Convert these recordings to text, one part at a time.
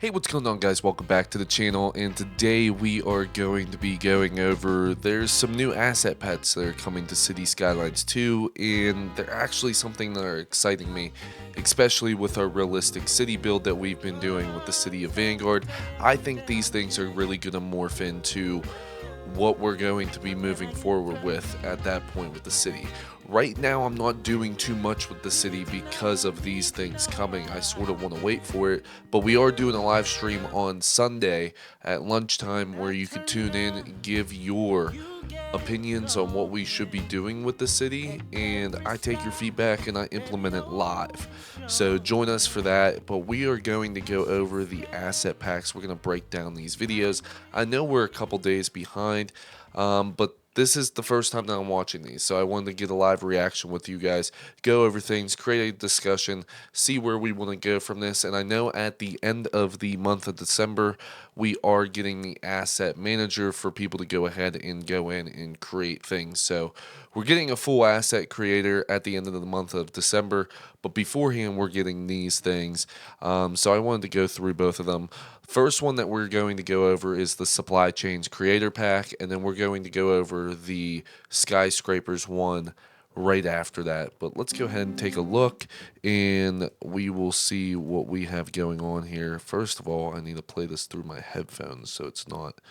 Hey, what's going on, guys? Welcome back to the channel, and today we are going to be going over there's some new asset pets that are coming to Cities Skylines 2, and they're actually something that are exciting me, especially with our realistic city build that we've been doing with the city of Vanguard. I think these things are really going to morph into what we're going to be moving forward with at that point with the city. Right now, I'm not doing too much with the city because of these things coming. I sort of want to wait for it, but we are doing a live stream on Sunday at lunchtime where you can tune in and give your opinions on what we should be doing with the city, and I take your feedback and I implement it live. So join us for that. But we are going to go over the asset packs. We're going to break down these videos. I know we're a couple days behind, but this is the first time that I'm watching these, so I wanted to get a live reaction with you guys, go over things, create a discussion, see where we want to go from this. And I know at the end of the month of December, we are getting the asset manager for people to go ahead and go in and create things. So we're getting a full asset creator at the end of the month of December, but beforehand we're getting these things. So I wanted to go through both of them. First one that we're going to go over is the supply chains creator pack, and then we're going to go over the skyscrapers one right after that. But let's go ahead and take a look, and we will see what we have going on here. First of all, I need to play this through my headphones so it's not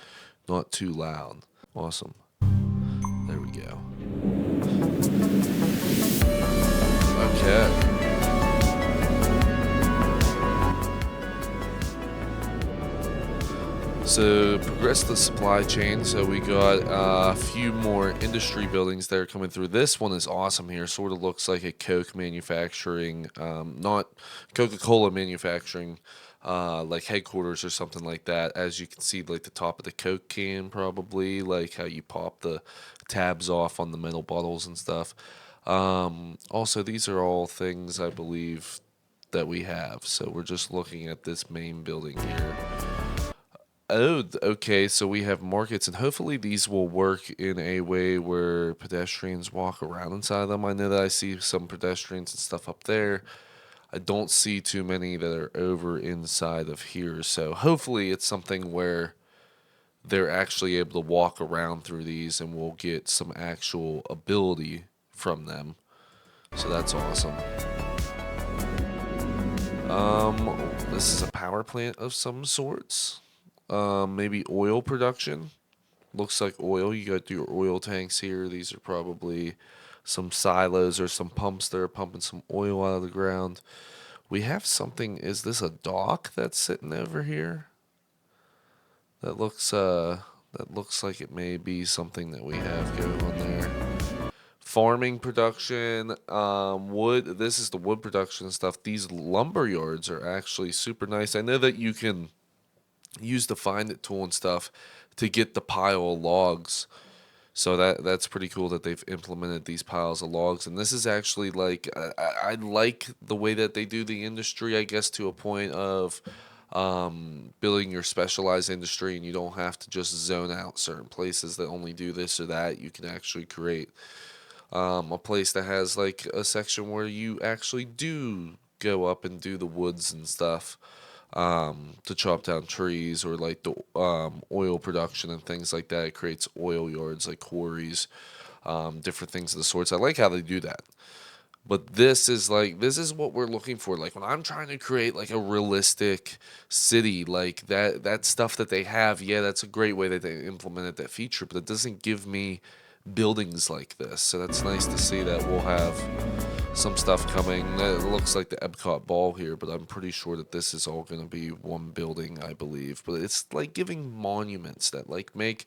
too loud. Awesome. There we go. Okay. So progress the supply chain. So we got a few more industry buildings that are coming through. This one is awesome here. Sort of looks like a Coke manufacturing, not Coca-Cola manufacturing, like headquarters or something like that. As you can see, like the top of the Coke can, probably like how you pop the tabs off on the metal bottles and stuff. Also, these are all things I believe that we have. So we're just looking at this main building here. Oh, okay. So we have markets, and hopefully these will work in a way where pedestrians walk around inside them. I know that I see some pedestrians and stuff up there. I don't see too many that are over inside of here. So hopefully it's something where they're actually able to walk around through these, and we'll get some actual ability from them. So that's awesome. This is a power plant of some sorts. Maybe oil production. Looks like oil. You got your oil tanks here. These are probably some silos or some pumps that are pumping some oil out of the ground. We have something. Is this a dock that's sitting over here? That looks like it may be something that we have going on there. Farming production, wood. This is the wood production stuff. These lumber yards are actually super nice. I know that you can use the find it tool and stuff to get the pile of logs. So that's pretty cool that they've implemented these piles of logs. And this is actually like I like the way that they do the industry, I guess, to a point of building your specialized industry, and you don't have to just zone out certain places that only do this or that. You can actually create a place that has like a section where you actually do go up and do the woods and stuff, to chop down trees, or like the oil production and things like that. It creates oil yards like quarries, different things of the sorts. I like how they do that. But this is what we're looking for. Like when I'm trying to create like a realistic city, like that stuff that they have, yeah, that's a great way that they implemented that feature, but it doesn't give me buildings like this. So that's nice to see that we'll have some stuff coming. It looks like the Epcot ball here, but I'm pretty sure that this is all going to be one building, I believe. But it's like giving monuments that like make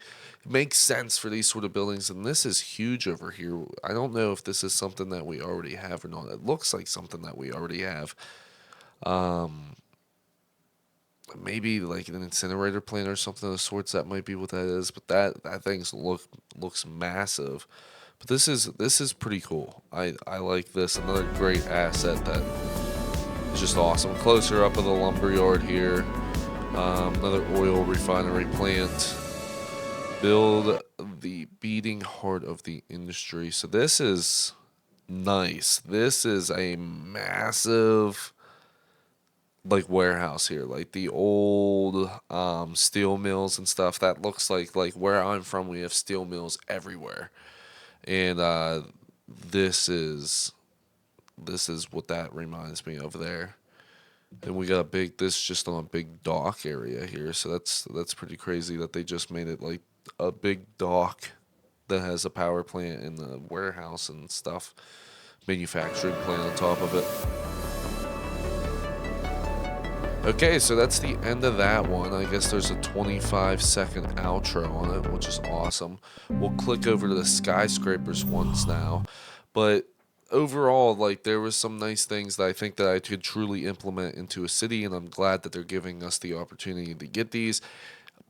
sense for these sort of buildings, and this is huge over here. I don't know if this is something that we already have or not. It looks like something that we already have. Maybe like an incinerator plant or something of the sorts. That might be what that is. But that thing's looks massive. But this is pretty cool. I like this. Another great asset that is just awesome. Closer up of the lumber yard here. Another oil refinery plant. Build the beating heart of the industry. So this is nice. This is a massive like warehouse here, like the old steel mills and stuff. That looks like where I'm from. We have steel mills everywhere, and this is this is what that reminds me of there. And we got a big this just on a big dock area here, so that's pretty crazy that they just made it like a big dock that has a power plant and a warehouse and stuff, manufacturing plant on top of it. Okay, so that's the end of that one. I guess there's a 25-second outro on it, which is awesome. We'll click over to the skyscrapers ones now. But overall, like there was some nice things that I think that I could truly implement into a city, and I'm glad that they're giving us the opportunity to get these.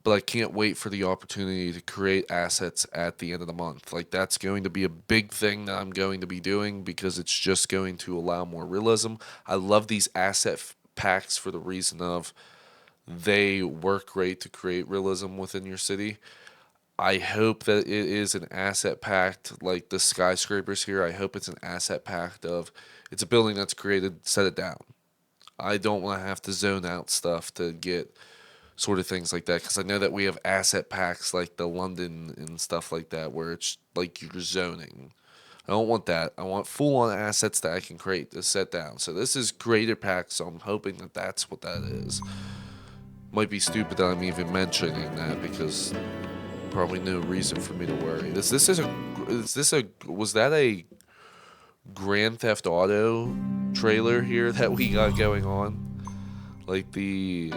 But I can't wait for the opportunity to create assets at the end of the month. Like that's going to be a big thing that I'm going to be doing because it's just going to allow more realism. I love these packs for the reason of they work great to create realism within your city. I hope that it is an asset packed like the skyscrapers here. I hope it's an asset packed of it's a building that's created, set it down. I don't want to have to zone out stuff to get sort of things like that because I know that we have asset packs like the London and stuff like that where it's like you're zoning. I don't want that. I want full on assets that I can create to set down. So this is creator pack, so I'm hoping that that's what that is. Might be stupid that I'm even mentioning that because probably no reason for me to worry. Is this a was that a Grand Theft Auto trailer here that we got going on? Like the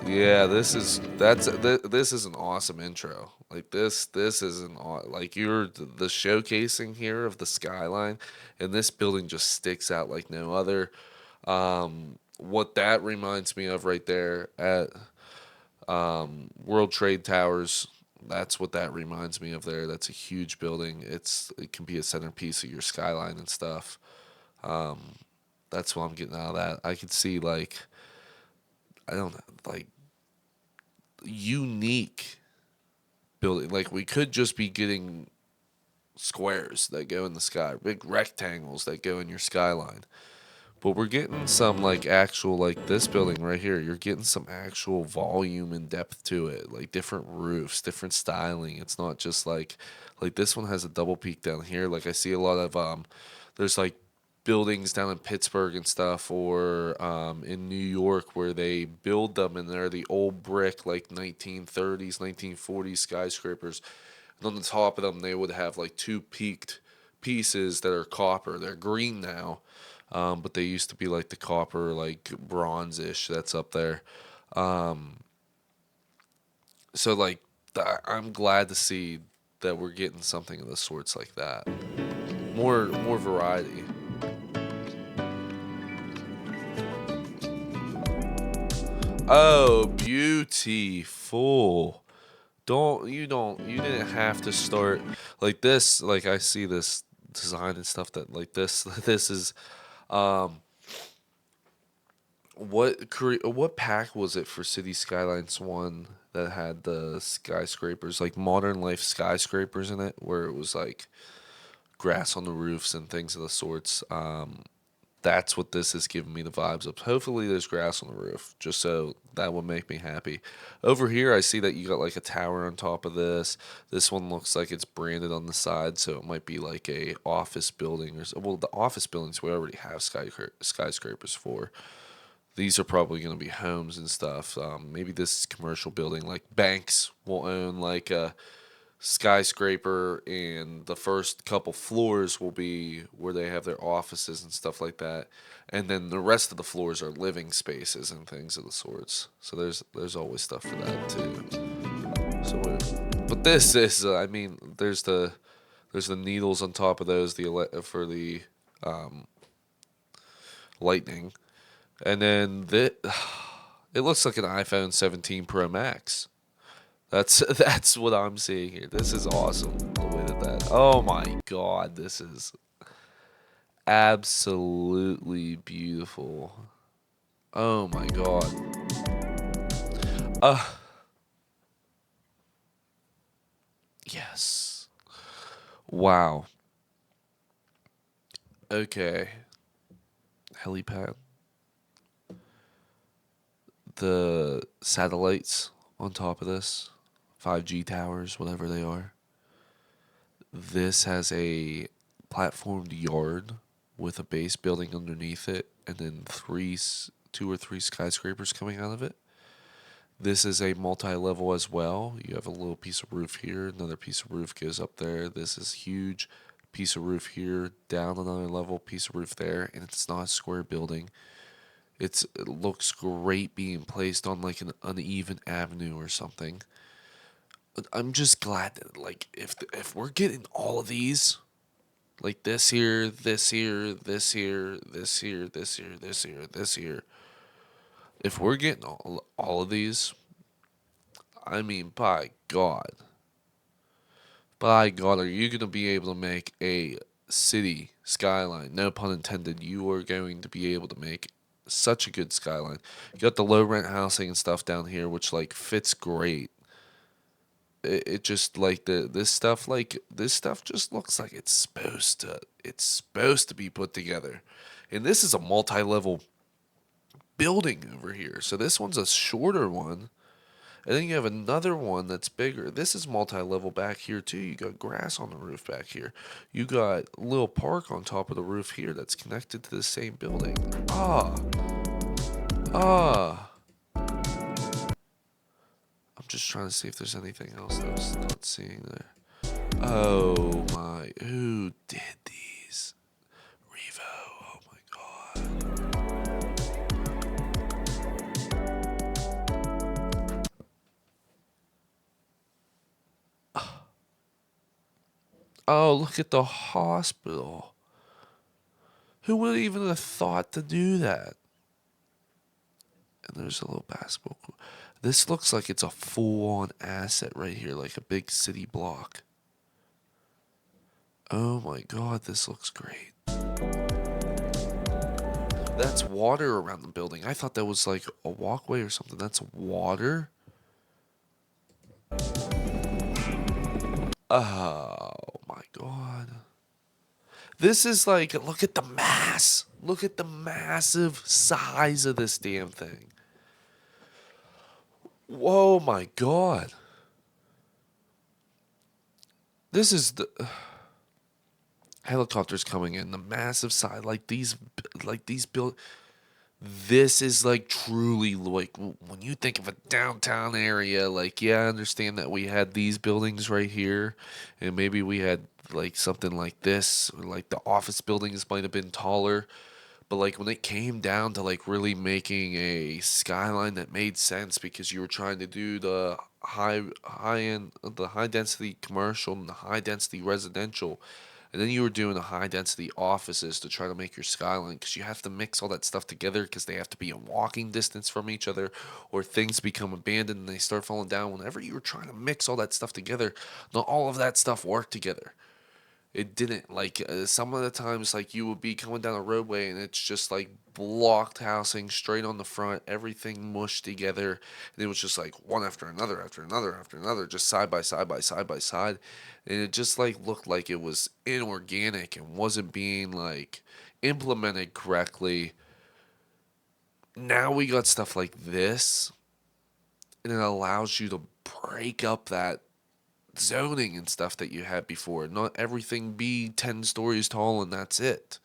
Yeah, this is an awesome intro. Like this is like you're the showcasing here of the skyline, and this building just sticks out like no other. What that reminds me of right there at World Trade Towers. That's what that reminds me of there. That's a huge building. It can be a centerpiece of your skyline and stuff. That's what I'm getting out of that. I could see like I don't know, like unique building. Like we could just be getting squares that go in the sky, big rectangles that go in your skyline. But we're getting some like actual like this building right here. You're getting some actual volume and depth to it, like different roofs, different styling. It's not just like this one has a double peak down here. Like I see a lot of there's like buildings down in Pittsburgh and stuff, or in New York where they build them and they're the old brick like 1930s, 1940s skyscrapers. And on the top of them, they would have like two peaked pieces that are copper. They're green now, but they used to be like the copper, like bronze-ish that's up there. So like, I'm glad to see that we're getting something of the sorts like that. More variety. Oh, beautiful. You didn't have to start like this. Like I see this design and stuff that like this this is um what pack was it for City Skylines 1 that had the skyscrapers, like modern life skyscrapers in it, where it was like grass on the roofs and things of the sorts. That's what this is giving me the vibes of. Hopefully, there's grass on the roof, just so that would make me happy. Over here, I see that you got like a tower on top of this. This one looks like it's branded on the side, so it might be like a office building well, the office buildings we already have skyscrapers for. These are probably going to be homes and stuff. Maybe this commercial building, like banks, will own like a skyscraper, and the first couple floors will be where they have their offices and stuff like that, and then the rest of the floors are living spaces and things of the sorts. So there's always stuff for that too. So, but this is, I mean, there's the needles on top of those for the lightning, and then it looks like an iPhone 17 Pro Max. That's what I'm seeing here. This is awesome. The way that. Oh my god, this is absolutely beautiful. Oh my god. Uh yes. Wow. Okay. Helipad. the satellites on top of this, 5G towers, whatever they are. This has a platformed yard with a base building underneath it, and then two or three skyscrapers coming out of it. This is a multi-level as well. You have a little piece of roof here, another piece of roof goes up there. This is huge piece of roof here, down another level, piece of roof there, and it's not a square building. It looks great being placed on like an uneven avenue or something. I'm just glad that like if we're getting all of these, like this here, this here, this here, this here, this here, this here, this here. If we're getting all of these, I mean, by God, are you gonna be able to make a city skyline? No pun intended. You are going to be able to make such a good skyline. You got the low rent housing and stuff down here, which like fits great. It just like this stuff just looks like it's supposed to be put together. And this is a multi-level building over here. So this one's a shorter one. And then you have another one that's bigger. This is multi-level back here too. You got grass on the roof back here. You got a little park on top of the roof here that's connected to the same building. Ah. I'm just trying to see if there's anything else that I was not seeing there. Oh my, who did these? Revo, oh my god. Oh, look at the hospital. Who would even have thought to do that? And there's a little basketball court. This looks like it's a full-on asset right here, like a big city block. Oh my god, this looks great. That's water around the building. I thought that was like a walkway or something. That's water? Oh my god. This is like, look at the mass. Look at the massive size of this damn thing. Whoa, my god. This is the helicopters coming in, the massive size, like these build. This is like truly like when you think of a downtown area, like yeah, I understand that we had these buildings right here, and maybe we had like something like this, or like the office buildings might have been taller, but like when it came down to like really making a skyline that made sense because you were trying to do the high end, the high density commercial and the high density residential, and then you were doing the high density offices to try to make your skyline because you have to mix all that stuff together because they have to be in walking distance from each other or things become abandoned and they start falling down. Whenever you were trying to mix all that stuff together, not all of that stuff worked together. It didn't like some of the times like you would be coming down a roadway and it's just like blocked housing straight on the front, everything mushed together, and it was just like one after another after another, just side by side by side by side, and it just like looked like it was inorganic and wasn't being like implemented correctly. Now we got stuff like this, and it allows you to break up that zoning and stuff that you had before. Not everything be 10 stories tall and that's it.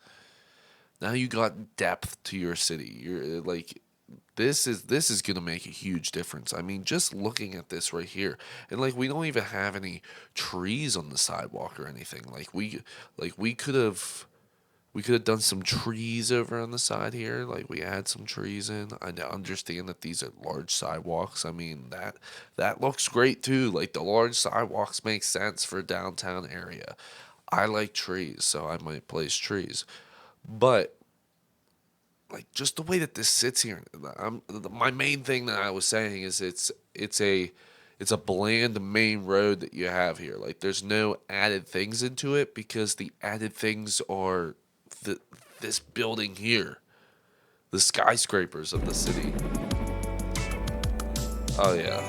Now you got depth to your city. You're like this is going to make a huge difference. I mean, just looking at this right here. And like we don't even have any trees on the sidewalk or anything. Like we could have done some trees over on the side here. Like we add some trees in. I understand that these are large sidewalks. I mean that looks great too. Like the large sidewalks make sense for a downtown area. I like trees, so I might place trees. But like just the way that this sits here, my main thing that I was saying is it's a bland main road that you have here. Like there's no added things into it because the added things are the this building here, the skyscrapers of the city. Oh yeah,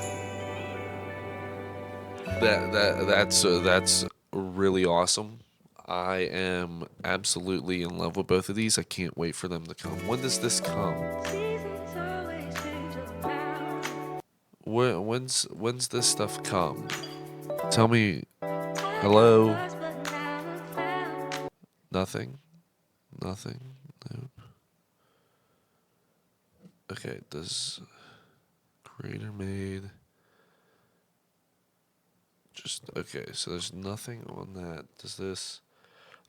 that's really awesome. I am absolutely in love with both of these. I can't wait for them to come. When does this come? When's this stuff come? Tell me. Hello. Nothing. Nothing. Nope. Okay. Does creator made? Just okay. So there's nothing on that. Does this?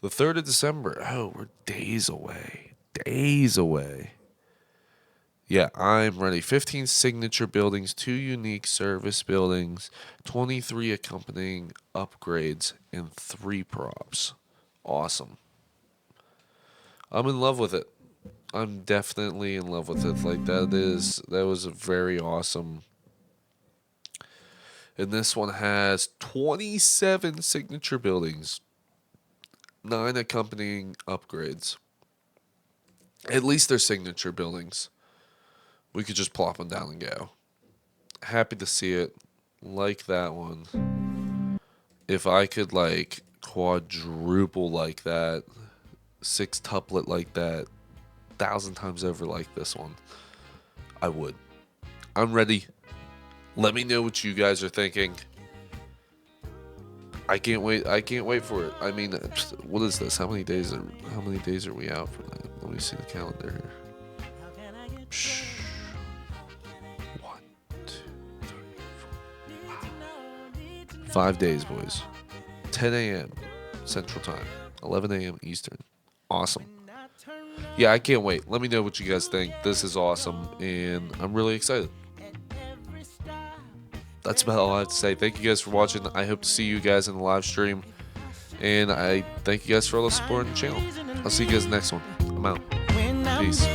The 3rd of December. Oh, we're days away. Days away. Yeah, I'm ready. 15 signature buildings, 2 unique service buildings, 23 accompanying upgrades, and 3 props. Awesome. I'm in love with it. I'm definitely in love with it. Like that was a very awesome. And this one has 27 signature buildings, 9 accompanying upgrades. At least they're signature buildings. We could just plop them down and go. Happy to see it. Like that one. If I could like quadruple like that, sextuplet like that, 1,000 times over like this one, I would. I'm ready. Let me know what you guys are thinking. I can't wait. I can't wait for it. I mean, what is this? How many days are we out from that? Let me see the calendar here. 1, 2, 3, 4, 5. 5 days, boys. 10 a.m. Central Time, 11 a.m. Eastern. Awesome. Yeah, I can't wait. Let me know what you guys think. This is awesome, and I'm really excited. That's about all I have to say. Thank you guys for watching. I hope to see you guys in the live stream, and I thank you guys for all the support on the channel. I'll see you guys next one. I'm out. Peace.